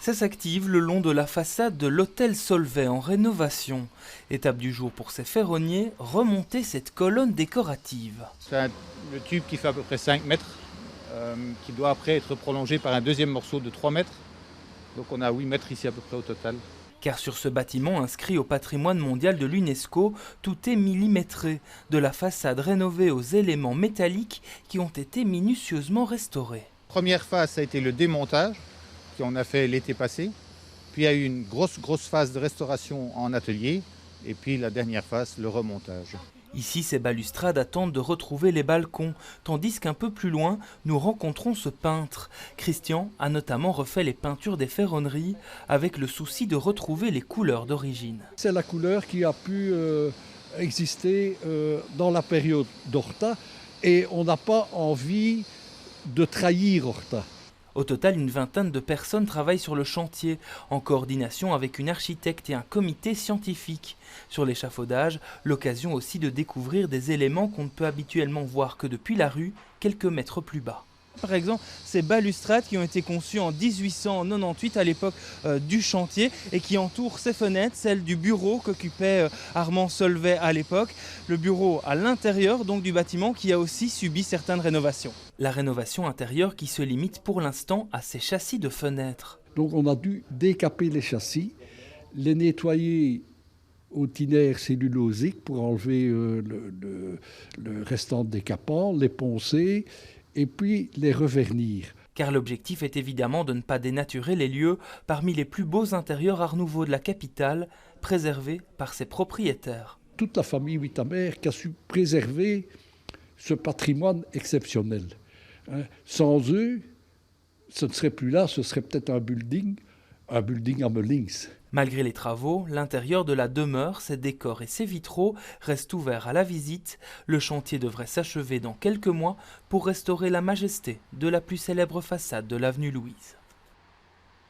Ça s'active le long de la façade de l'hôtel Solvay en rénovation. Étape du jour pour ces ferronniers, remonter cette colonne décorative. C'est le tube qui fait à peu près 5 mètres, qui doit après être prolongé par un deuxième morceau de 3 mètres. Donc on a 8 mètres ici à peu près au total. Car sur ce bâtiment inscrit au patrimoine mondial de l'UNESCO, tout est millimétré, de la façade rénovée aux éléments métalliques qui ont été minutieusement restaurés. Première phase, ça a été le démontage qu'on a fait l'été passé. Puis il y a eu une grosse phase de restauration en atelier. Et puis la dernière phase, le remontage. Ici, ces balustrades attendent de retrouver les balcons, tandis qu'un peu plus loin, nous rencontrons ce peintre. Christian a notamment refait les peintures des ferronneries avec le souci de retrouver les couleurs d'origine. C'est la couleur qui a pu exister dans la période d'Horta et on n'a pas envie de trahir Horta. Au total, une vingtaine de personnes travaillent sur le chantier, en coordination avec une architecte et un comité scientifique. Sur l'échafaudage, l'occasion aussi de découvrir des éléments qu'on ne peut habituellement voir que depuis la rue, quelques mètres plus bas. Par exemple, ces balustrades qui ont été conçues en 1898 à l'époque du chantier et qui entourent ces fenêtres, celles du bureau qu'occupait Armand Solvay à l'époque. Le bureau à l'intérieur donc du bâtiment qui a aussi subi certaines rénovations. La rénovation intérieure qui se limite pour l'instant à ces châssis de fenêtres. Donc on a dû décaper les châssis, les nettoyer au tinaire cellulosique pour enlever le restant de décapant, les poncer et puis les revernir. Car l'objectif est évidemment de ne pas dénaturer les lieux parmi les plus beaux intérieurs art nouveau de la capitale, préservés par ses propriétaires. Toute la famille Withamer qui a su préserver ce patrimoine exceptionnel. Sans eux, ce ne serait plus là, ce serait peut-être un building à Meulings. Malgré les travaux, l'intérieur de la demeure, ses décors et ses vitraux restent ouverts à la visite. Le chantier devrait s'achever dans quelques mois pour restaurer la majesté de la plus célèbre façade de l'avenue Louise.